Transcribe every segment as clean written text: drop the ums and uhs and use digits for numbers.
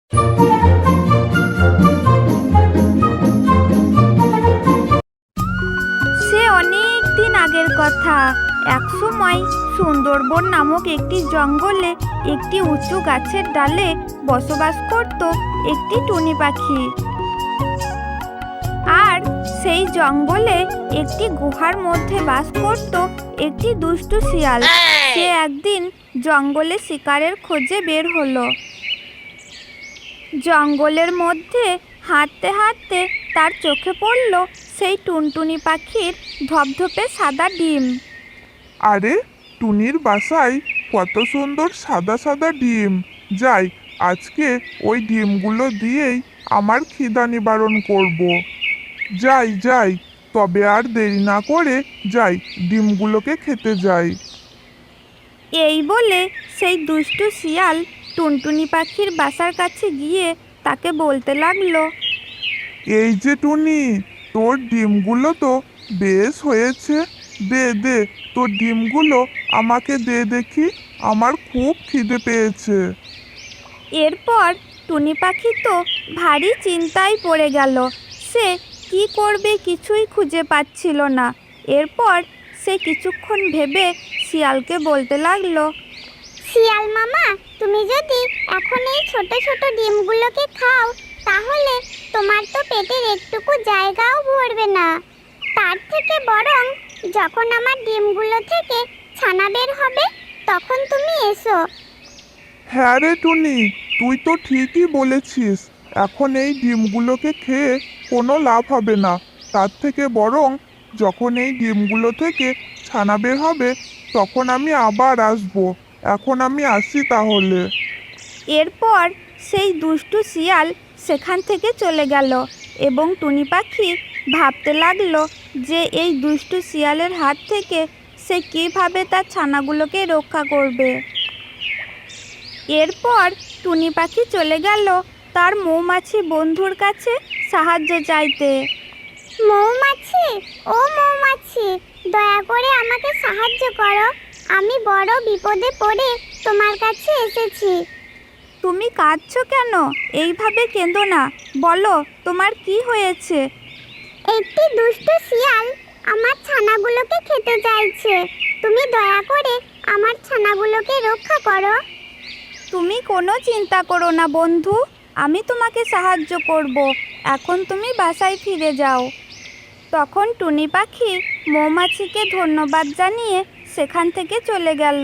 সে অনেক দিন আগের কথা। একসময় সুন্দরবন নামক একটি জঙ্গলে একটি উঁচু গাছের ডালে বসবাস করত একটি টুনি পাখি। আর সেই জঙ্গলে একটি গুহার মধ্যে বাস করত একটি দুষ্টু শিয়াল। সে একদিন জঙ্গলে শিকারের খোঁজে বের হলো। জঙ্গলের মধ্যে হাঁটতে হাঁটতে তার চোখে পড়ল সেই টুনটুনি পাখির ধপধপে সাদা ডিম। আরে, টুনির বাসায় কত সুন্দর সাদা সাদা ডিম! যাই, আজকে ওই ডিমগুলো দিয়েই আমার খিদা নিবারণ করব। যাই যাই, তবে আর দেরি না করে যাই, ডিমগুলোকে খেতে যাই। এই বলে সেই দুষ্টু শিয়াল টুনটুনি পাখির বাসার কাছে গিয়ে তাকে বলতে লাগলো, এই যে টুনি, তোর ডিমগুলো তো বেশ হয়েছে। দে দে, তোর ডিমগুলো আমাকে দে দেখি, আমার খুব খিদে পেয়েছে। এরপর টুনি পাখি তো ভারী চিন্তায় পড়ে গেল। সে কি করবে কিছুই খুঁজে পাচ্ছিল না। এরপর সে কিছুক্ষণ ভেবে শিয়ালকে বলতে লাগলো, শিয়াল মামা, তুমি যদি এখন এই ছোট ছোট ডিমগুলোকে খাও তাহলে তোমার তো পেটের একটুকু জায়গাও ভরবে না। তার থেকে বরং যখন আমার ডিমগুলো থেকে ছানা বের হবে তখন তুমি এসো। হ্যাঁ রে টুনি, তুই তো ঠিকই বলেছিস। এখন এই ডিমগুলোকে খেয়ে কোনো লাভ হবে না। তার থেকে বরং যখন এই ডিমগুলো থেকে ছানা বের হবে তখন আমি আবার আসবো। এখন আমি আসি তাহলে। এরপর সেই দুষ্টু শিয়াল সেখান থেকে চলে গেল এবং টুনি পাখি ভাবতে লাগলো যে এই দুষ্টু শিয়ালের হাত থেকে সে কীভাবে তার ছানাগুলোকে রক্ষা করবে। এরপর টুনি পাখি চলে গেল তার মৌমাছি বন্ধুর কাছে সাহায্য চাইতে। মৌমাছি, ও মৌমাছি, দয়া করে আমাকে সাহায্য করো। আমি বড় বিপদে পড়ে তোমার কাছে এসেছি। তুমি কাঁদছো কেন? এইভাবে কেঁদো না, বলো তোমার কি হয়েছে। একটি দুষ্টু শিয়াল আমার ছানাগুলোকে খেতে চাইছে। তুমি দয়া করে আমার ছানাগুলোকে রক্ষা করো। তুমি কোনো চিন্তা করো না বন্ধু, আমি তোমাকে সাহায্য করব। এখন তুমি বাসায় ফিরে যাও। তখন টুনি পাখি মৌমাছিকে ধন্যবাদ জানিয়ে সেখান থেকে চলে গেল।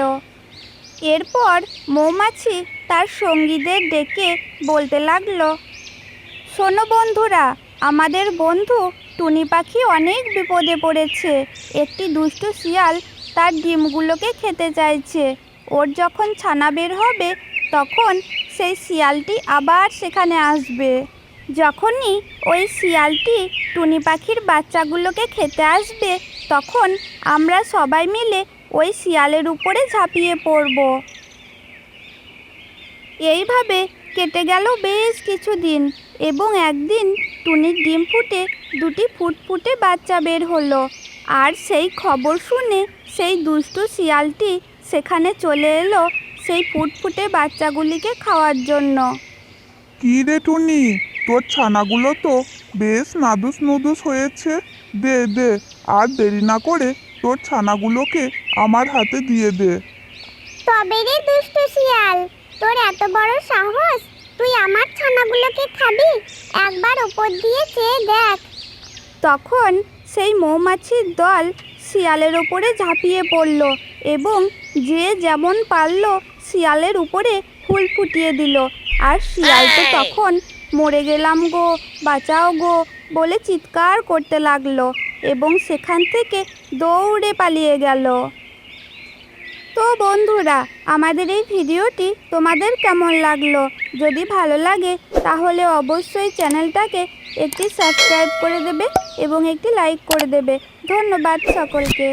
এরপর মৌমাছি তার সঙ্গীদের ডেকে বলতে লাগলো, শোনো বন্ধুরা, আমাদের বন্ধু টুনি পাখি অনেক বিপদে পড়েছে। একটি দুষ্টু শিয়াল তার ডিমগুলোকে খেতে চাইছে। ওর যখন ছানা বের হবে তখন সেই শিয়ালটি আবার সেখানে আসবে। যখনই ওই শিয়ালটি টুনি পাখির বাচ্চাগুলোকে খেতে আসবে তখন আমরা সবাই মিলে ওই শিয়ালের উপরে ঝাঁপিয়ে পড়ব। এইভাবে কেটে গেল বেশ কিছুদিন এবং একদিন টুনির ডিম ফুটে দুটি ফুটফুটে বাচ্চা বের হলো। আর সেই খবর শুনে সেই দুষ্টু শিয়ালটি সেখানে চলে এলো সেই ফুটফুটে বাচ্চাগুলিকে খাওয়ার জন্য। কি রে টুনি, তোর ছানাগুলো তো বেশ নাদুস নুদুস হয়েছে। দে দে, আর দেরি না করে তোর ছানাগুলোকে আমার হাতে দিয়ে দে। তবে রে দুষ্টু শিয়াল, তোর এত বড় সাহস, তুই আমার ছানাগুলোকে খাবি? একবার উপর দিয়ে চেয়ে দেখ। তখন সেই মৌমাছির দল শিয়ালের উপরে ঝাঁপিয়ে পড়ল এবং যে যেমন পারল শিয়ালের উপরে ফুল ফুটিয়ে দিল। আর শিয়াল তো তখন মরে গেলাম গো, বাঁচাও গো বলে চিৎকার করতে লাগলো এবং সেখান থেকে দৌড়ে পালিয়ে গেল। তো বন্ধুরা, আমাদের এই ভিডিওটি তোমাদের কেমন লাগলো? যদি ভালো লাগে তাহলে অবশ্যই চ্যানেলটাকে একটি সাবস্ক্রাইব করে দেবে এবং একটি লাইক করে দেবে। ধন্যবাদ সকলকে।